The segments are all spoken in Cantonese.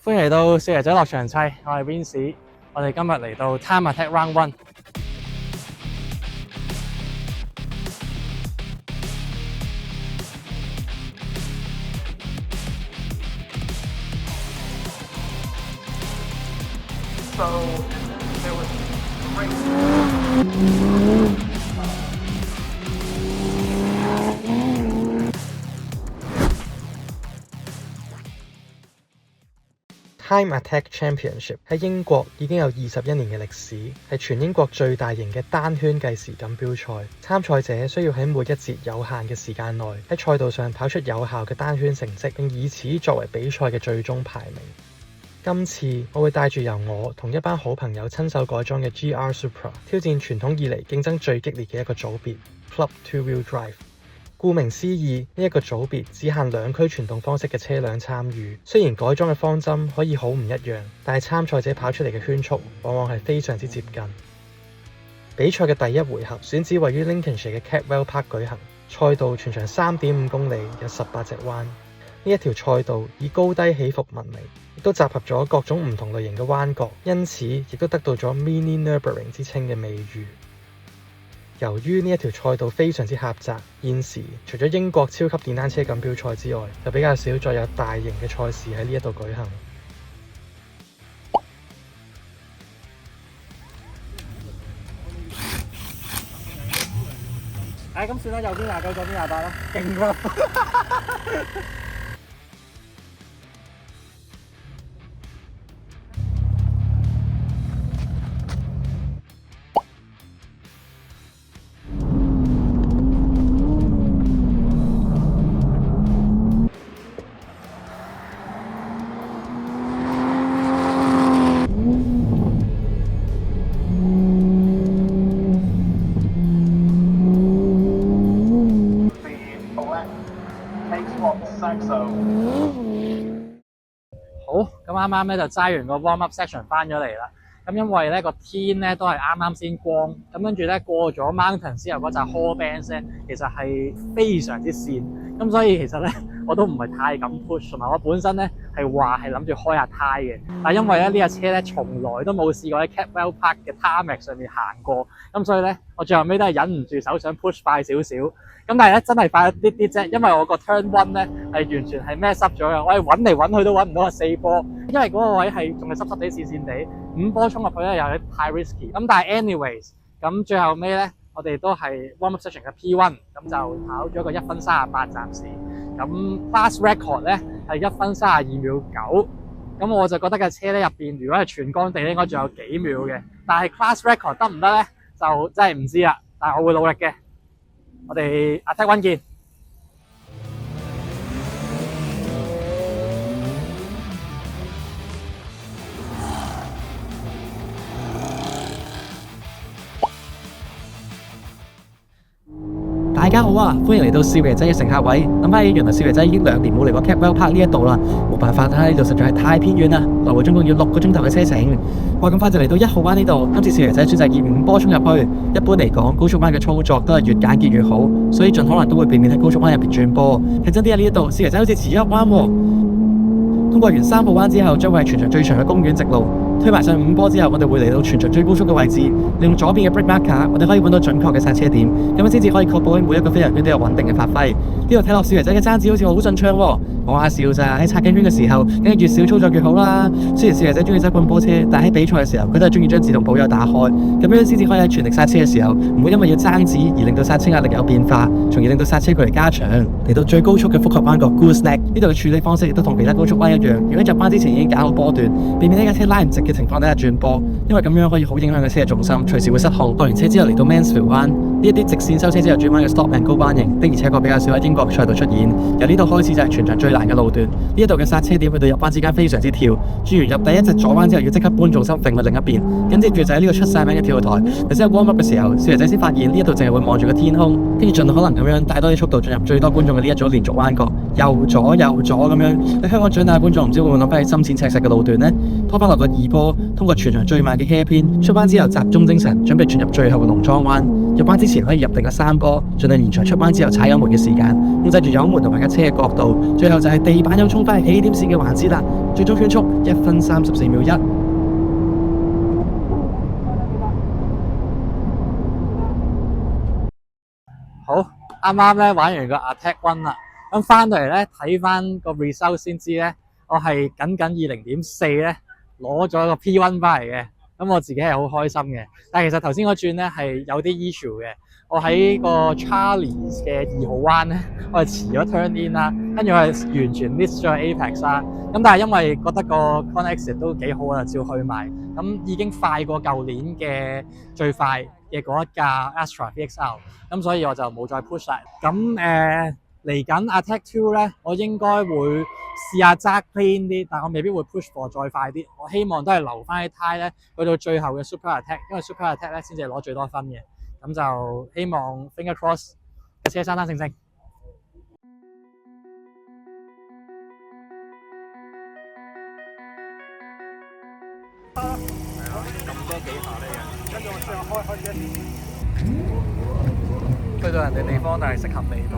歡迎嚟到少爺仔落場砌，我係 Vince， 我哋今日嚟到 Time Attack Round 1。So there was Time Attack Championship 喺英國已經有21年嘅歷史，係全英國最大型嘅單圈計時錦標賽。參賽者需要喺每一節有限嘅時間內喺賽道上跑出有效嘅單圈成績，並以此作為比賽嘅最終排名。今次我會帶住由我同一班好朋友親手改裝嘅 GR Supra 挑戰傳統以嚟競爭最激烈嘅一個組別 Club Two Wheel Drive。顧名思義，呢一個組別只限兩驅傳動方式嘅車輛參與。雖然改裝嘅方針可以好唔一樣，但係參賽者跑出嚟嘅圈速往往係非常之接近。比賽嘅第一回合選址位於 Lincolnshire 嘅 Cadwell Park 舉行，賽道全長3.5公里，有18隻彎。呢一條賽道以高低起伏聞名，亦都集合咗各種唔同類型嘅彎角，因此亦都得到咗 Mini Nürburgring 之稱嘅美譽。由於呢一條賽道非常之狹窄，現時除咗英國超級電單車錦標賽之外，就比較少再有大型嘅賽事喺呢一度舉行。咁算啦，右邊29，左邊28啦，勁喎！好，咁啱啱咧就齋完個 warm up section 翻咗嚟啦。咁因為咧個天咧都係啱啱先光，咁跟住咧過咗 mountain 之後嗰紮 hall bands 咧，其實係非常之跣。咁所以其實咧我都唔係太敢 push， 同埋我本身咧係話係諗住開下胎嘅，但係因為咧呢架車咧從來都冇試過喺 Cadwell Park 嘅 tarmac 上面行過，咁所以咧我最後尾都係忍唔住手想 push 快少少。咁但係咧真係快咗啲啲啫，因為我個 turn one 咧係完全係 mess up 咗嘅，我係揾嚟揾去都揾唔到個4波，因為嗰個位係仲係濕濕地、跣跣地，5波衝入去咧又有啲太 risky。咁但係 anyways， 咁最後尾咧我哋都係 warm up section 嘅 P1， 咁就跑咗個1分38暫時。咁 class record 咧係1分32秒9，咁我就覺得架車咧入邊如果係全乾地咧應該仲有幾秒嘅，但係 class record 得唔得咧就真係唔知啦，但係我會努力嘅。我哋Attack 1見。大家好啊，歡迎嚟到少爺仔嘅乘客位。諗翻起原來少爺仔已經2年冇嚟過 Cadwell Park 呢一度啦，冇辦法啦，呢度實在係太偏遠啦，來回總共要6個鐘頭嘅車程。哇，咁快就嚟到1號彎呢度，今次少爺仔選擇以5波衝入去。一般嚟講，高速彎嘅操作都係越簡潔越好，所以盡可能都會避免喺高速彎入邊轉波。睇真啲啊，呢一度少爺仔好似遲咗1彎喎。通過完3號彎之後，將會係全場最長嘅公園直路。推埋上5波之後，我哋會嚟到全場最高速嘅位置，利用左邊嘅 brake marker， 我哋可以揾到準確嘅剎車點，咁樣先至可以確保喺每一個飛行圈都有穩定嘅發揮。呢度睇落少爺仔嘅爭子好似好順暢喎，講下笑咋，喺拆緊圈嘅時候，梗係越少操作越好啦。雖然少爺仔中意揸棍波車，但喺比賽嘅時候，佢都係中意將自動保油打開，咁樣先至可以喺全力剎車嘅時候，唔會因為要爭子而令到剎車壓力有變化，從而令到剎車距離加長。嚟到最高速嘅複合彎角 Gooseneck， 呢度嘅處理方式亦都同其他高速彎一樣，如果入彎之前已經揀好波段，避免呢架車拉唔直嘅情況底下轉波，因為咁樣可以好影響個車嘅重心，隨時會失控。落完車之後嚟到 Mansfield 灣，呢一啲直線收車之後轉彎嘅 stop and go 彎型，的而且確比較少喺英國賽道出現。由呢度開始就係全場最難嘅路段，呢一度嘅剎車點去到入彎之間非常之跳，轉完入第一隻左彎之後要即刻搬重心揈去另一邊，跟住就喺呢個出晒名嘅跳台。頭先喺 warm up 嘅時候，少爺仔先發現呢一度淨係會望住個天空，跟住盡可能咁樣帶多啲速度進入最多觀眾嘅呢一組連續彎角，右左咁樣。喺香港長大嘅觀眾唔知會唔會諗翻起深淺赤石嘅路段呢？拖翻落個2波，通過全場最慢嘅 hairpin， 出彎之後集中精神，準備進入最後嘅農莊灣。入彎之前可以入定個3波，盡量延長出彎之後踩油門嘅時間，控制住油門同埋架車嘅角度。最後就係地板又衝翻起起點線嘅環節啦，最終圈速1分34秒1。好，啱啱咧玩完個 Attack One 啦，咁翻到嚟咧睇翻個 result 先知咧，我係僅20.4咧攞咗個 P1 翻嚟嘅，咁我自己係好開心嘅。但係其實頭先嗰轉咧係有啲 issue 嘅，我喺個 Charlie 嘅2號彎咧，我係遲咗 turn in 啦，跟住我係完全 miss 咗 Apex 啦。咁但係因為覺得個 Connex 都幾好啊，照去埋，咁已經快過舊年嘅最快嘅嗰一架 Astra VXL， 咁所以我就冇再 push 晒。咁嚟緊 Attack 2咧，我應該會試下揸 clean 啲，但我未必會 push for 再快啲。我希望都係留翻啲胎咧，去到最後嘅 Super Attack， 因為 Super Attack 咧先至係攞最多分嘅。咁就希望 finger cross 嘅車生生性性。咁多幾下嚟嘅，跟住我試下開一啲，去到人哋地方，但係適合你多。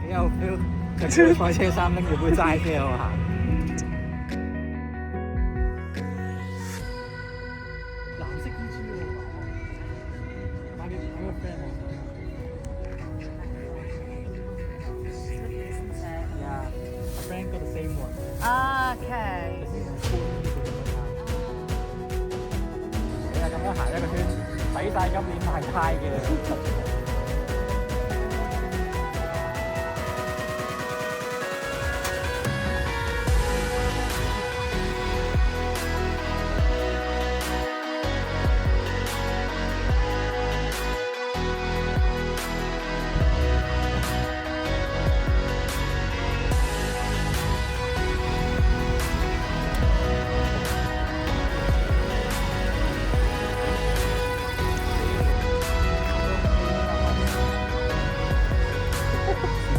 幾有 feel， 着住賽車衫拎住杯齋啡喺度行。藍色 E.G. 喎，買個 friend 喎。Yeah, a friend got the same one. Okay. 你係咁樣行一個圈，抵晒今年賣胎嘅。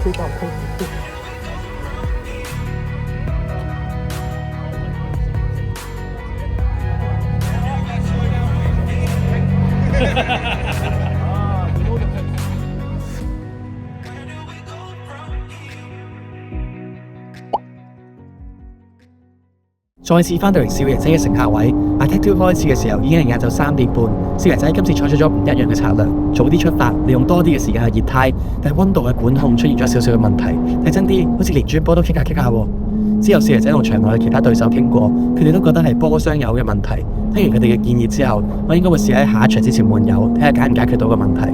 推到推。再次翻到嚟少爺仔嘅乘客位 ，Attack 2開始嘅時候已經係晏晝3點半。少爺仔今次採取咗唔一樣嘅策略，早啲出發，利用多啲嘅時間去熱胎，但係溫度嘅管控出現咗少少嘅問題。睇真啲，好似連轉波都棘下喎。之後少爺仔同場內嘅其他對手傾過，佢哋都覺得係波箱油嘅問題。聽完佢哋嘅建議之後，我應該會試喺下一場之前換油，睇下解唔解決到個問題。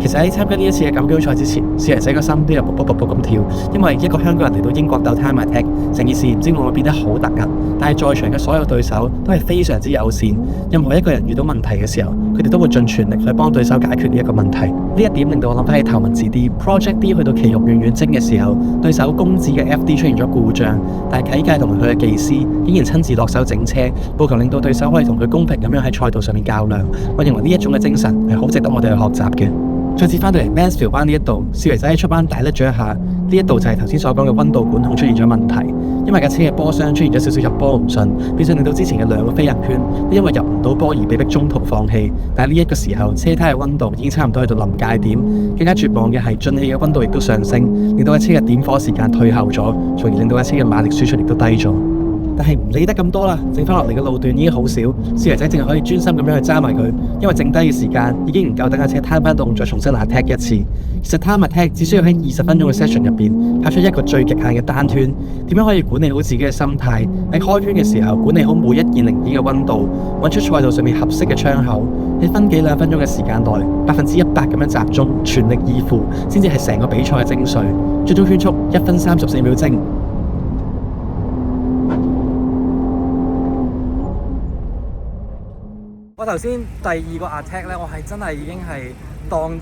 其實喺參加呢一次嘅錦標賽之前，少爺仔個心都有卜卜卜卜咁跳，因為一個香港人嚟到英國鬥 Time Attack，成件事唔知會唔會變得好突兀。但係在場嘅所有對手都係非常之友善，任何一個人遇到問題嘅時候，佢哋都會盡全力去幫對手解決呢一個問題。呢一點令到我諗翻起頭文字 D Project D 去到奇玉遠遠征嘅時候，對手公子嘅 FD 出現咗故障，但係啟介同埋佢嘅技師竟然親自落手整車，務求令到對手可以同佢公平咁樣喺賽道上面較量。我認為呢一種嘅精神係好值得我哋去學習嘅。再次翻到嚟 Mansfield 灣呢一度，少爺仔喺出彎大甩咗一下，呢一度就係頭先所講嘅溫度管控出現咗問題，因為架車嘅波箱出現咗少少入波唔順，變相令到之前嘅2個飛人圈都因為入唔到波而被迫中途放棄。但係呢一個時候，車胎嘅溫度已經差唔多去到臨界點，更加絕望嘅係進氣嘅溫度亦都上升，令到架車嘅點火時間退後咗，從而令到架車嘅馬力輸出亦都低咗。但係唔理得咁多啦，剩翻落嚟嘅路段已經好少，少爺仔淨係可以專心咁樣去揸埋佢，因為剩低嘅時間已經唔夠等架車攤翻動再重新Attack一次。其實Time Attack只需要喺20分鐘嘅 session 入邊拍出一個最極限嘅單圈，點樣可以管理好自己嘅心態，喺開圈嘅時候管理好每一件零件嘅溫度，揾出賽道上面合適嘅窗口，喺分幾2分鐘嘅時間內100%咁樣集中全力以赴，先至係成個比賽嘅精髓。最終圈速1分34秒精。我頭先第2個 Attack 咧，我係真係已經係當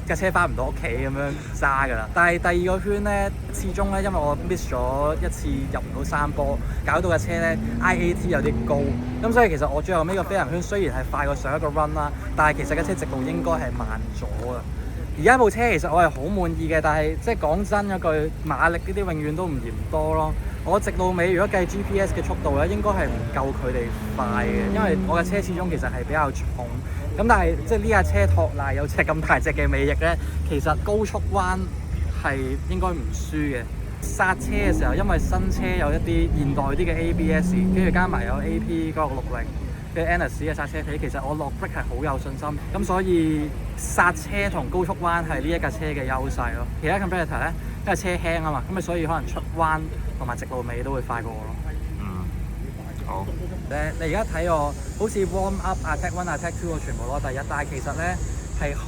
架車翻唔到屋企咁樣揸㗎啦。但係第2個圈咧，始終咧因為我 miss 咗一次入唔到3波，搞到架車咧 IAT 有啲高。咁所以其實我最後尾個飛行圈雖然係快過上一個 run 啦，但係其實架車直路應該係慢咗㗎。而家部車其實我係好滿意嘅，但係即係講真嗰句，馬力呢啲永遠都唔嫌多咯。我直到尾如果計 GPS 嘅速度咧，應該係唔夠佢哋快嘅，因為我嘅車始終其實係比較重。咁但係即係呢架車托賴有隻咁大隻嘅尾翼咧，其實高速彎係應該唔輸嘅。剎車嘅時候，因為新車有一啲現代啲嘅 ABS， 跟住加埋有 AP 嗰個60嘅 Annis 嘅剎車皮，其實我落 brake 係好有信心。咁所以剎車同高速彎係呢一架車嘅優勢咯。其他 competitor 咧，因為車輕啊嘛，咁所以可能出彎同埋直路尾都會快過我咯。好。你而家睇我好似 warm up、attack one、attack two 我全部攞第一，但係其實咧係好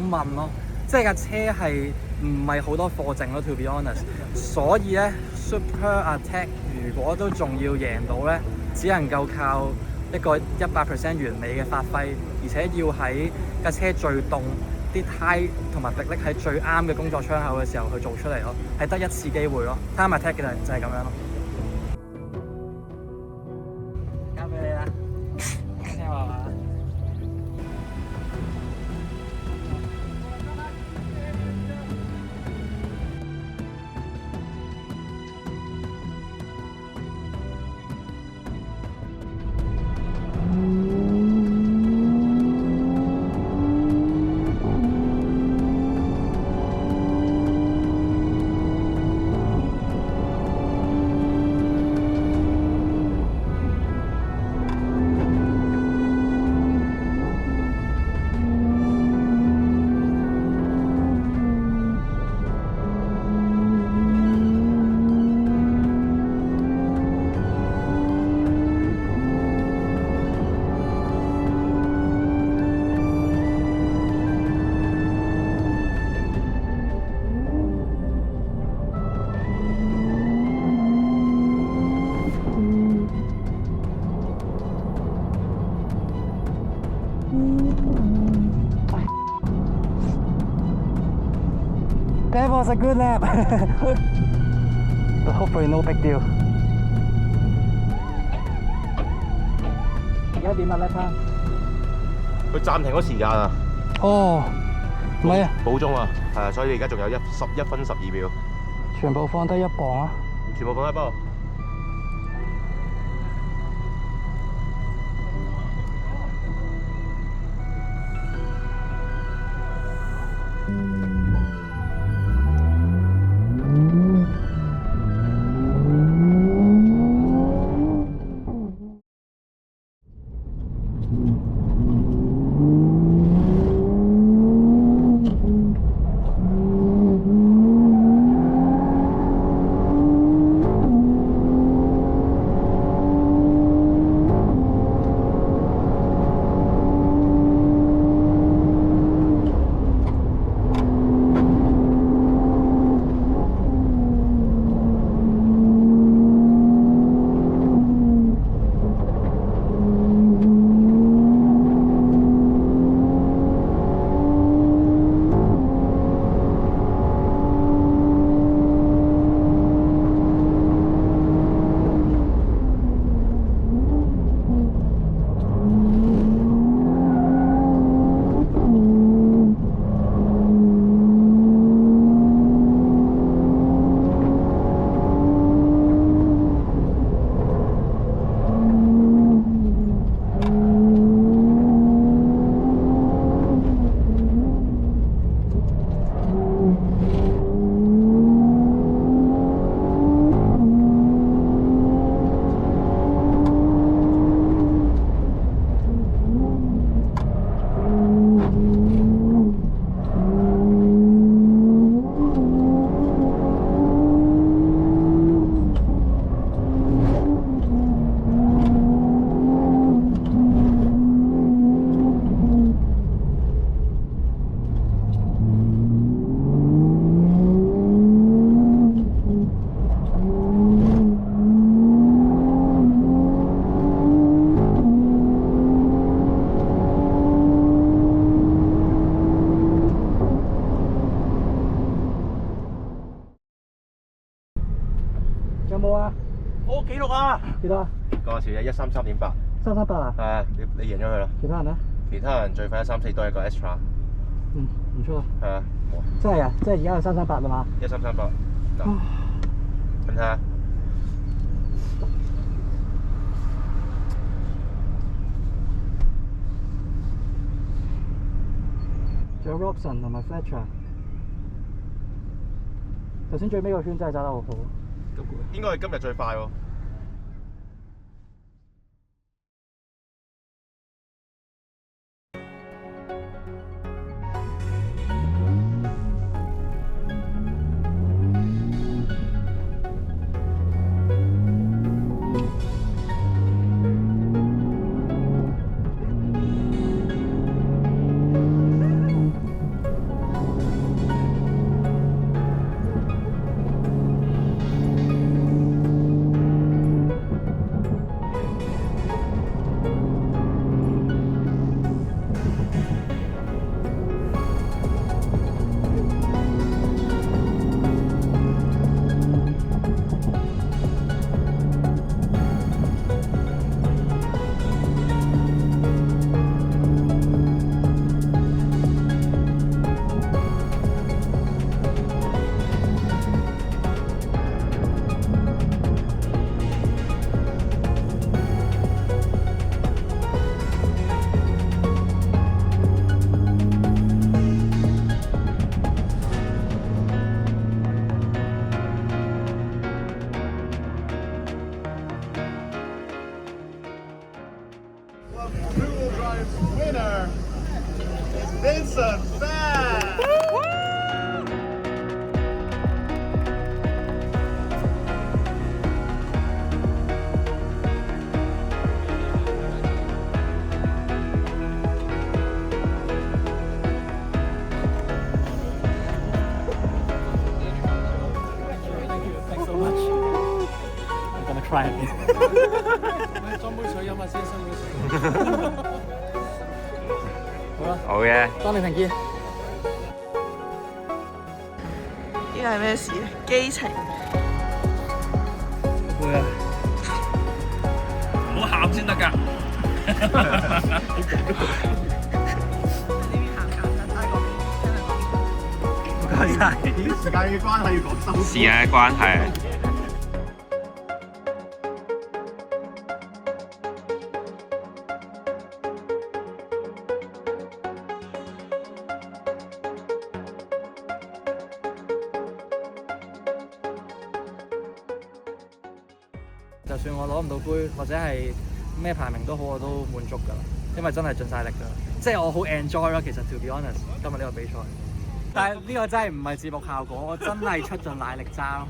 慢咯，即係架車係唔係好多貨剩咯 ，to be honest。所以咧 super attack 如果都仲要贏到咧，只能夠靠一個100% 完美嘅發揮，而且要喺架車最凍、啲胎同埋迫力喺最啱嘅工作窗口嘅時候去做出嚟咯，係得一次機會咯。time attack 嘅就係咁樣咯。交俾你啦，聽話嘛。That was a good lap. But hopefully no big deal. 而家點啊 lap time？佢暫停咗時間啊！哦，唔係啊，補鐘啊，係啊，所以而家仲有11分12秒，全部放低1磅啊！全部放低磅。有冇啊？我記錄啊！幾多啊嗰陣時係133.8。？338啊？係啊，你贏咗佢啦。其他人咧？其他人最快134都係一個 extra。嗯，唔錯啊。係啊，真係啊，即係而家係338啦嘛。 1338，得，瞓下。仲有 Robson 同埋 Fletcher。頭先最尾個圈真係揸得好好。應該係今日最快喎。Winner is Vincent Fan. Woo! 裝杯水飲下先，辛苦死。好啦，好嘅。當你平肩。呢個係咩事？基情。會啊。唔好喊先得㗎。時間嘅關係要講收。時間嘅關係。就算我攞唔到杯，或者係咩排名都好，我都滿足㗎啦，因為真係盡晒力㗎啦。即係我好 enjoy 咯，其實 to be honest，今日呢個比賽。但係呢個真係唔係節目效果，我真係出盡奶力揸咯。